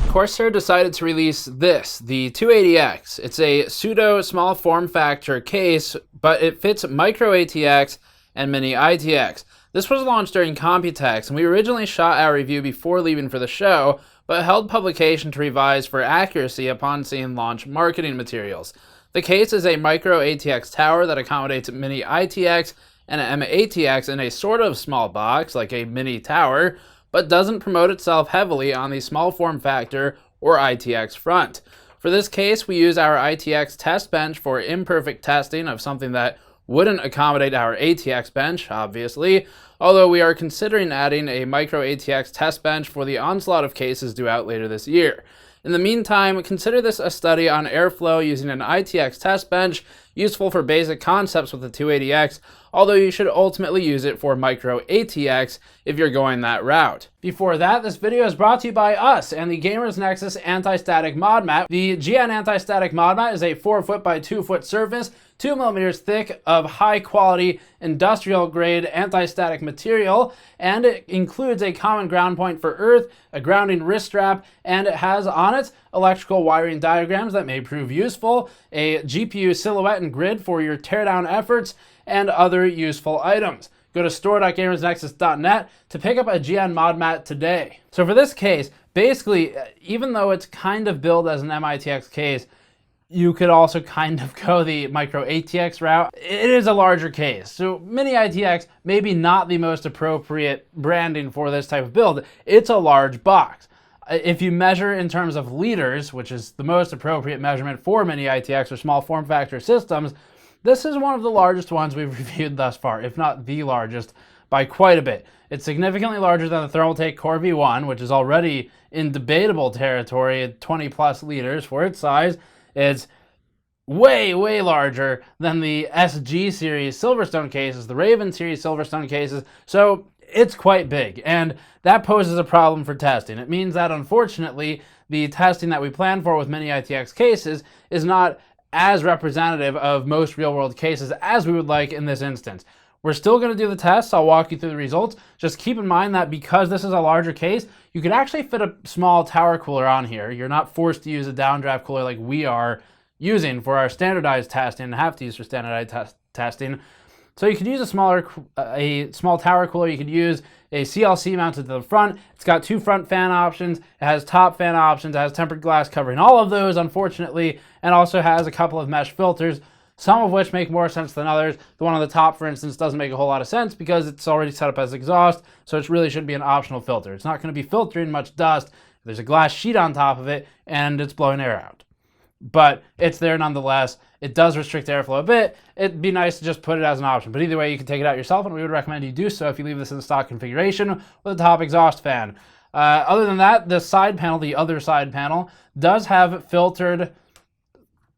Corsair decided to release this, the 280X. It's a pseudo small form factor case, but it fits Micro-ATX and Mini-ITX. This was launched during Computex, and we originally shot our review before leaving for the show, but held publication to revise for accuracy upon seeing launch marketing materials. The case is a Micro-ATX tower that accommodates Mini-ITX and mATX in a sort of small box, like a mini tower, but doesn't promote itself heavily on the small form factor or ITX front. For this case, we use our ITX test bench for imperfect testing of something that wouldn't accommodate our ATX bench, obviously, although we are considering adding a Micro-ATX test bench for the onslaught of cases due out later this year. In the meantime, consider this a study on airflow using an ITX test bench, useful for basic concepts with the 280X, although you should ultimately use it for Micro-ATX if you're going that route. Before that, this video is brought to you by us and the Gamers Nexus anti-static mod mat. The GN anti-static mod mat is a 4 foot by 2 foot surface, 2 millimeters thick of high quality industrial grade anti-static material, and it includes a common ground point for earth, a grounding wrist strap, and it has on it electrical wiring diagrams that may prove useful, a GPU silhouette and grid for your teardown efforts, and other useful items. Go to store.gamersnexus.net to pick up a GN mod mat today. So for this case, basically, even though it's kind of billed as an mATX case, you could also kind of go the Micro-ATX route. It is a larger case, so Mini-ITX maybe not the most appropriate branding for this type of build. It's a large box. If you measure in terms of liters, which is the most appropriate measurement for Mini-ITX or small form factor systems, this is one of the largest ones we've reviewed thus far, if not the largest, by quite a bit. It's significantly larger than the Thermaltake Core V1, which is already in debatable territory at 20 plus liters for its size. It's way, way larger than the SG series Silverstone cases, the Raven series Silverstone cases, so it's quite big, and that poses a problem for testing. It means that, unfortunately, the testing that we plan for with Mini-ITX cases is not as representative of most real-world cases as we would like in this instance. We're still going to do the tests. I'll walk you through the results. Just keep in mind that because this is a larger case, you could actually fit a small tower cooler on here. You're not forced to use a downdraft cooler like we are using for our standardized testing and have to use for standardized testing. So you could use a small tower cooler. You could use a CLC mounted to the front. It's got 2 front fan options. It has top fan options. It has tempered glass covering all of those, unfortunately, and also has a couple of mesh filters, some of which make more sense than others. The one on the top, for instance, doesn't make a whole lot of sense because it's already set up as exhaust, so it really should be an optional filter. It's not going to be filtering much dust. There's a glass sheet on top of it, and it's blowing air out. But it's there nonetheless. It does restrict airflow a bit. It'd be nice to just put it as an option. But either way, you can take it out yourself, and we would recommend you do so if you leave this in the stock configuration with a top exhaust fan. Other than that, the side panel, the other side panel, does have filtered,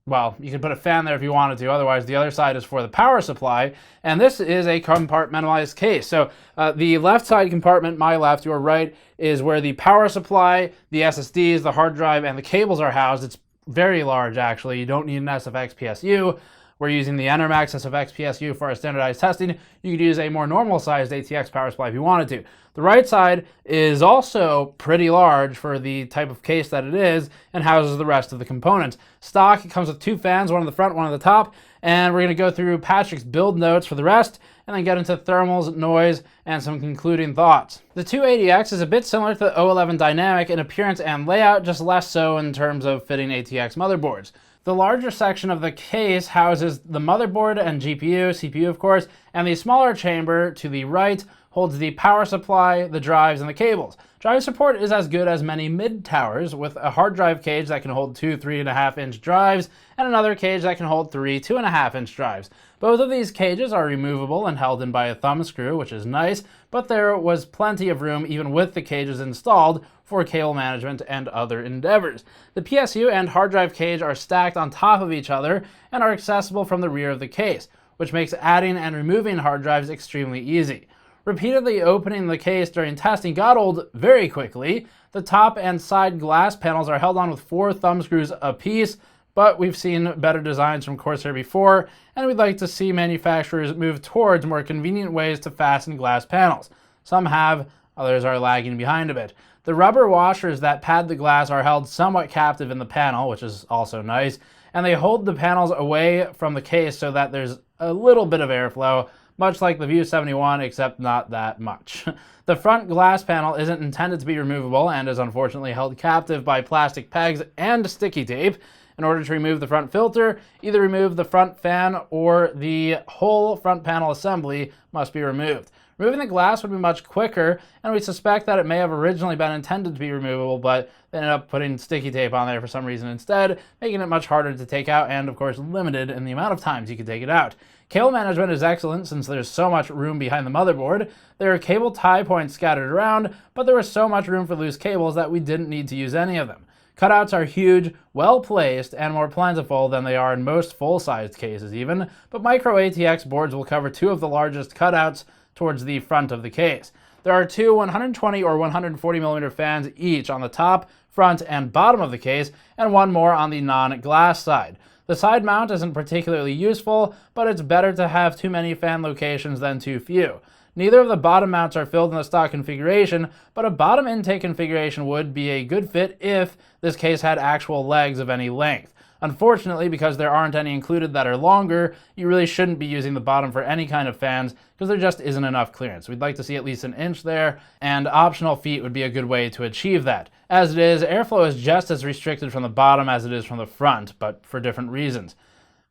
well, you can put a fan there if you wanted to. Otherwise, the other side is for the power supply. And this is a compartmentalized case. So the left side compartment, my left, your right, is where the power supply, the SSDs, the hard drive, and the cables are housed. It's very large, actually. You don't need an SFX PSU. We're using the Enermax SFX PSU for our standardized testing. You could use a more normal-sized ATX power supply if you wanted to. The right side is also pretty large for the type of case that it is and houses the rest of the components. Stock, it comes with 2 fans, one on the front, one on the top, and we're going to go through Patrick's build notes for the rest and then get into thermals, noise, and some concluding thoughts. The 280X is a bit similar to the O11 Dynamic in appearance and layout, just less so in terms of fitting ATX motherboards. The larger section of the case houses the motherboard and GPU, CPU of course, and the smaller chamber to the right holds the power supply, the drives, and the cables. Drive support is as good as many mid-towers, with a hard drive cage that can hold 2 3.5-inch drives, and another cage that can hold 3 2.5-inch drives. Both of these cages are removable and held in by a thumb screw, which is nice, but there was plenty of room even with the cages installed for cable management and other endeavors. The PSU and hard drive cage are stacked on top of each other and are accessible from the rear of the case, which makes adding and removing hard drives extremely easy. Repeatedly opening the case during testing got old very quickly. The top and side glass panels are held on with 4 thumb screws apiece, but we've seen better designs from Corsair before, and we'd like to see manufacturers move towards more convenient ways to fasten glass panels. Some have, others are lagging behind a bit. The rubber washers that pad the glass are held somewhat captive in the panel, which is also nice, and they hold the panels away from the case so that there's a little bit of airflow, much like the View 71, except not that much. The front glass panel isn't intended to be removable and is unfortunately held captive by plastic pegs and sticky tape. In order to remove the front filter, either remove the front fan or the whole front panel assembly must be removed. Removing the glass would be much quicker, and we suspect that it may have originally been intended to be removable, but they ended up putting sticky tape on there for some reason instead, making it much harder to take out and, of course, limited in the amount of times you can take it out. Cable management is excellent since there's so much room behind the motherboard. There are cable tie points scattered around, but there was so much room for loose cables that we didn't need to use any of them. Cutouts are huge, well-placed, and more plentiful than they are in most full-sized cases even, but Micro-ATX boards will cover two of the largest cutouts towards the front of the case. There are two 120 or 140 millimeter fans each on the top, front, and bottom of the case, and one more on the non-glass side. The side mount isn't particularly useful, but it's better to have too many fan locations than too few. Neither of the bottom mounts are filled in the stock configuration, but a bottom intake configuration would be a good fit if this case had actual legs of any length. Unfortunately, because there aren't any included that are longer, you really shouldn't be using the bottom for any kind of fans because there just isn't enough clearance. We'd like to see at least an inch there, and optional feet would be a good way to achieve that. As it is, airflow is just as restricted from the bottom as it is from the front, but for different reasons.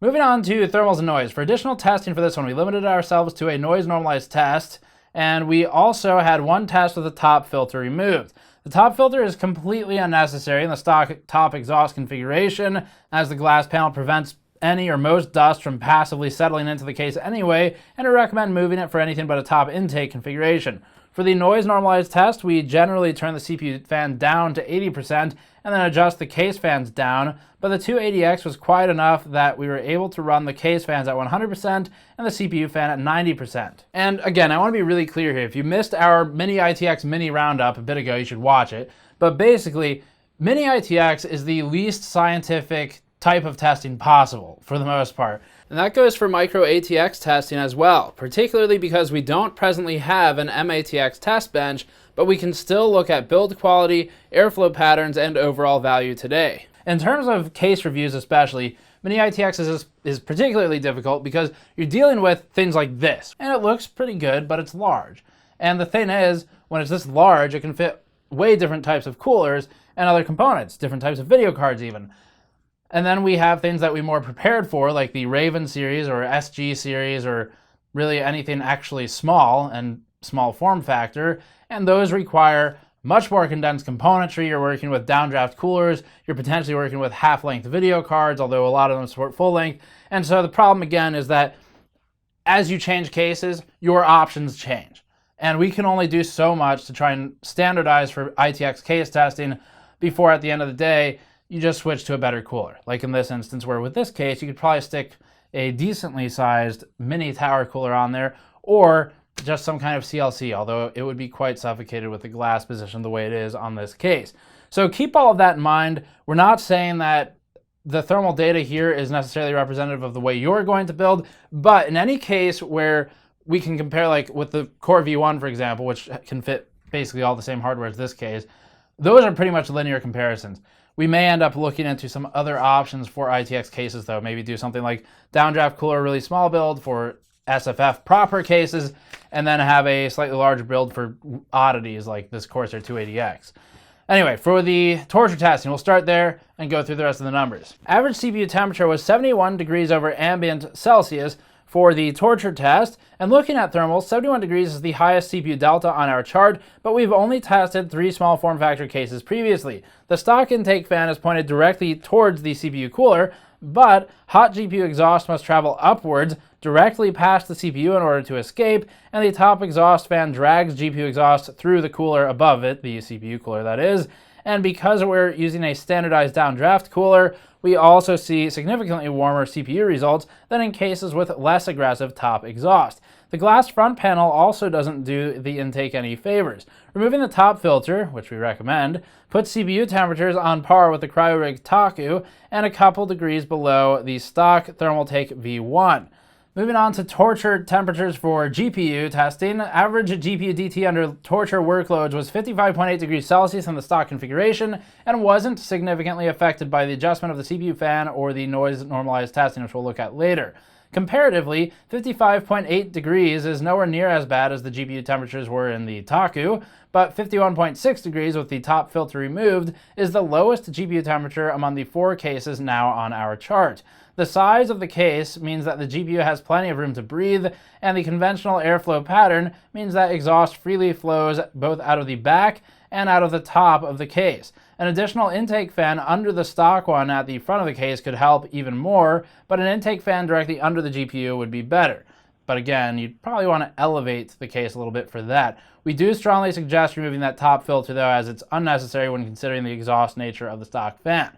Moving on to thermals and noise. For additional testing for this one, we limited ourselves to a noise normalized test, and we also had one test with the top filter removed. The top filter is completely unnecessary in the stock top exhaust configuration, as the glass panel prevents any or most dust from passively settling into the case anyway, and I recommend moving it for anything but a top intake configuration. For the noise normalized test, we generally turn the CPU fan down to 80% and then adjust the case fans down, but the 280X was quiet enough that we were able to run the case fans at 100% and the CPU fan at 90%. And again, I want to be really clear here. If you missed our Mini-ITX mini roundup a bit ago, you should watch it. But basically, Mini-ITX is the least scientific type of testing possible, for the most part. And that goes for Micro-ATX testing as well, particularly because we don't presently have an mATX test bench, but we can still look at build quality, airflow patterns, and overall value today. In terms of case reviews especially, Mini-ITX is particularly difficult because you're dealing with things like this, and it looks pretty good, but it's large. And the thing is, when it's this large, it can fit way different types of coolers and other components, different types of video cards even. And then we have things that we're more prepared for, like the Raven series or SG series, or really anything actually small and small form factor, and those require much more condensed componentry. You're working with downdraft coolers, you're potentially working with half-length video cards, although a lot of them support full-length. And so the problem again is that as you change cases, your options change. And we can only do so much to try and standardize for ITX case testing before at the end of the day, you just switch to a better cooler. Like in this instance where with this case, you could probably stick a decently sized mini tower cooler on there, or just some kind of CLC, although it would be quite suffocated with the glass position the way it is on this case. So keep all of that in mind. We're not saying that the thermal data here is necessarily representative of the way you're going to build, but in any case where we can compare, like with the Core V1, for example, which can fit basically all the same hardware as this case, those are pretty much linear comparisons. We may end up looking into some other options for ITX cases though. Maybe do something like downdraft cooler, really small build for SFF proper cases, and then have a slightly larger build for oddities like this Corsair 280X. Anyway, for the torture testing, we'll start there and go through the rest of the numbers. Average CPU temperature was 71 degrees over ambient Celsius for the torture test, and looking at thermals, 71 degrees is the highest CPU delta on our chart, but we've only tested 3 small form factor cases previously. The stock intake fan is pointed directly towards the CPU cooler, but hot GPU exhaust must travel upwards directly past the CPU in order to escape, and the top exhaust fan drags GPU exhaust through the cooler above it, the CPU cooler that is, and because we're using a standardized downdraft cooler, we also see significantly warmer CPU results than in cases with less aggressive top exhaust. The glass front panel also doesn't do the intake any favors. Removing the top filter, which we recommend, puts CPU temperatures on par with the CryoRig Taku and a couple degrees below the stock Thermaltake V1. Moving on to torture temperatures for GPU testing. Average GPU DT under torture workloads was 55.8 degrees Celsius in the stock configuration and wasn't significantly affected by the adjustment of the CPU fan or the noise normalized testing, which we'll look at later. Comparatively, 55.8 degrees is nowhere near as bad as the GPU temperatures were in the Taku, but 51.6 degrees with the top filter removed is the lowest GPU temperature among the 4 cases now on our chart. The size of the case means that the GPU has plenty of room to breathe, and the conventional airflow pattern means that exhaust freely flows both out of the back and out of the top of the case. An additional intake fan under the stock one at the front of the case could help even more, but an intake fan directly under the GPU would be better. But again, you'd probably want to elevate the case a little bit for that. We do strongly suggest removing that top filter though, as it's unnecessary when considering the exhaust nature of the stock fan.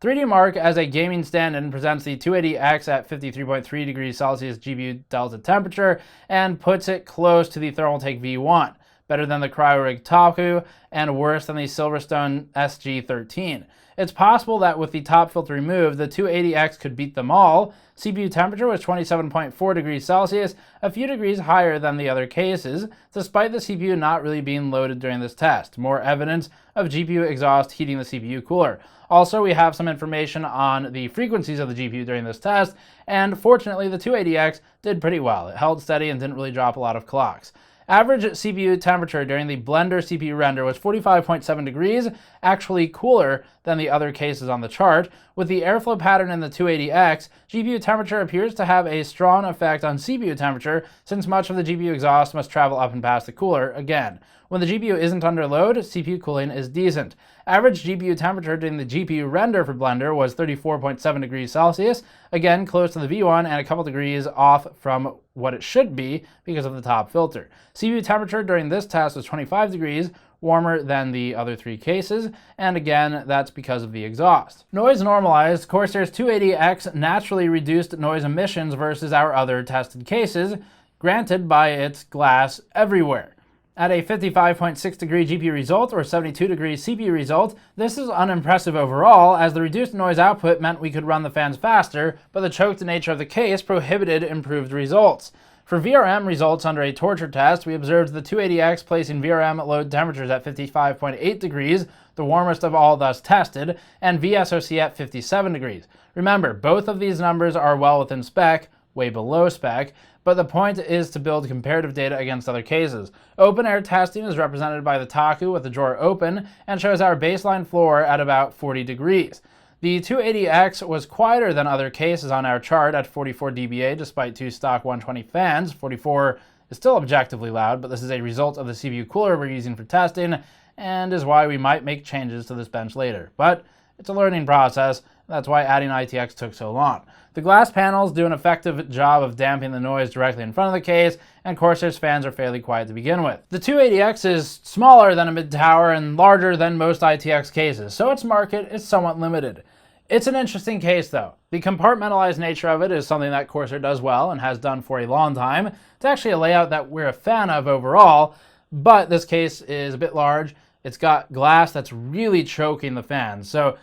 3D Mark, as a gaming stand-in, presents the 280X at 53.3 degrees Celsius GPU delta temperature and puts it close to the Thermaltake V1, better than the CryoRig Taku and worse than the Silverstone SG13. It's possible that with the top filter removed, the 280X could beat them all. CPU temperature was 27.4 degrees Celsius, a few degrees higher than the other cases, despite the CPU not really being loaded during this test. More evidence of GPU exhaust heating the CPU cooler. Also, we have some information on the frequencies of the GPU during this test, and fortunately the 280X did pretty well. It held steady and didn't really drop a lot of clocks. Average CPU temperature during the Blender CPU render was 45.7 degrees, actually cooler than the other cases on the chart. With the airflow pattern in the 280X, GPU temperature appears to have a strong effect on CPU temperature, since much of the GPU exhaust must travel up and past the cooler again. When the GPU isn't under load, CPU cooling is decent. Average GPU temperature during the GPU render for Blender was 34.7 degrees Celsius, again close to the V1 and a couple degrees off from what it should be because of the top filter. CPU temperature during this test was 25 degrees, warmer than the other 3 cases, and again, that's because of the exhaust. Noise normalized, Corsair's 280X naturally reduced noise emissions versus our other tested cases, granted by its glass everywhere. At a 55.6 degree GPU result or 72 degree CPU result, this is unimpressive overall, as the reduced noise output meant we could run the fans faster, but the choked nature of the case prohibited improved results. For VRM results under a torture test, we observed the 280X placing VRM load temperatures at 55.8 degrees, the warmest of all thus tested, and VSOC at 57 degrees. Remember, both of these numbers are well within spec, way below spec, but the point is to build comparative data against other cases. Open air testing is represented by the Taku with the drawer open and shows our baseline floor at about 40 degrees. The 280X was quieter than other cases on our chart at 44 dBA despite 2 stock 120 fans. 44 is still objectively loud, but this is a result of the CPU cooler we're using for testing and is why we might make changes to this bench later. But it's a learning process. That's why adding ITX took so long. The glass panels do an effective job of damping the noise directly in front of the case, and Corsair's fans are fairly quiet to begin with. The 280X is smaller than a mid-tower and larger than most ITX cases, so its market is somewhat limited. It's an interesting case though. The compartmentalized nature of it is something that Corsair does well and has done for a long time. It's actually a layout that we're a fan of overall, but this case is a bit large. It's got glass that's really choking the fans. So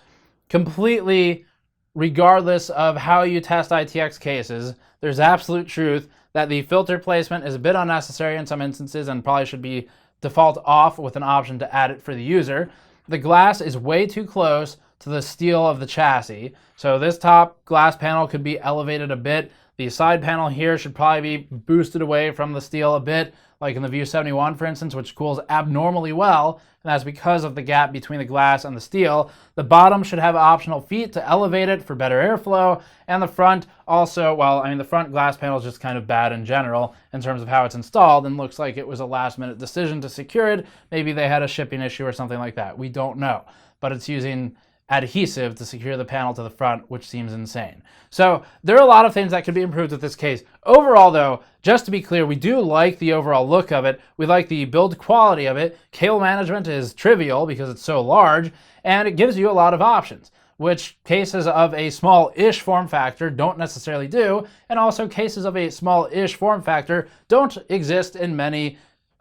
completely, regardless of how you test ITX cases, there's absolute truth that the filter placement is a bit unnecessary in some instances and probably should be default off with an option to add it for the user. The glass is way too close to the steel of the chassis, so this top glass panel could be elevated a bit. The side panel here should probably be boosted away from the steel a bit, like in the View 71 for instance, which cools abnormally well, and that's because of the gap between the glass and the steel. The bottom should have optional feet to elevate it for better airflow, and the front also, well, I mean the front glass panel is just kind of bad in general in terms of how it's installed and looks like it was a last minute decision to secure it. Maybe they had a shipping issue or something like that. We don't know, but it's using adhesive to secure the panel to the front, which seems insane. So there are a lot of things that could be improved with this case. Overall though, just to be clear, we do like the overall look of it. We like the build quality of it. Cable management is trivial because it's so large, and it gives you a lot of options, which cases of a small-ish form factor don't necessarily do, and also cases of a small-ish form factor don't exist in many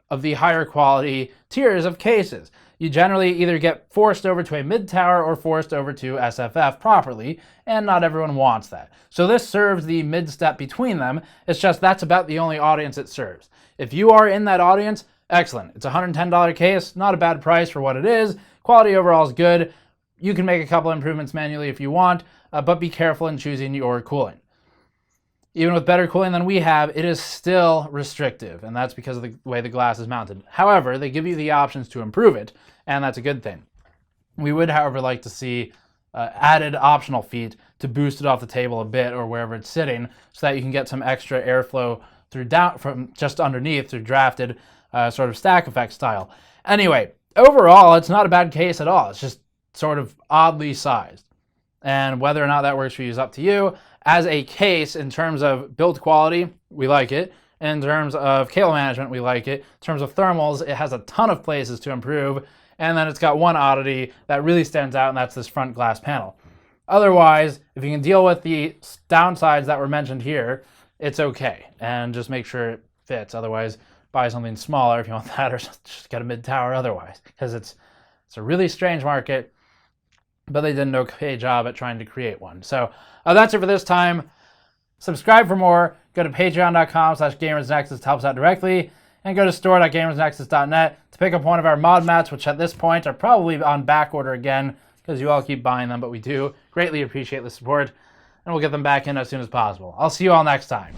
of the higher quality tiers of cases. you generally either get forced over to a mid-tower or forced over to SFF properly, and not everyone wants that. So this serves the mid-step between them. It's just that's about the only audience it serves. If you are in that audience, excellent. It's a $110 case, not a bad price for what it is. Quality overall is good. You can make a couple improvements manually if you want, but be careful in choosing your cooling. Even with better cooling than we have, it is still restrictive, and that's because of the way the glass is mounted. However, they give you the options to improve it, and that's a good thing. We would, however, like to see added optional feet to boost it off the table a bit or wherever it's sitting, so that you can get some extra airflow through down from just underneath through drafted sort of stack effect style. Anyway, overall, it's not a bad case at all. It's just sort of oddly sized, and whether or not that works for you is up to you. As a case, in terms of build quality, we like it. In terms of cable management, we like it. In terms of thermals, it has a ton of places to improve. And then it's got one oddity that really stands out, and that's this front glass panel. Otherwise, if you can deal with the downsides that were mentioned here, it's okay. And just make sure it fits. Otherwise, buy something smaller if you want that, or just get a mid-tower otherwise. Because it's a really strange market, but they did an okay job at trying to create one. So that's it for this time. Subscribe for more. Go to patreon.com/gamersnexus to help us out directly. And go to store.gamersnexus.net to pick up one of our mod mats, which at this point are probably on back order again because you all keep buying them, but we do greatly appreciate the support. And we'll get them back in as soon as possible. I'll see you all next time.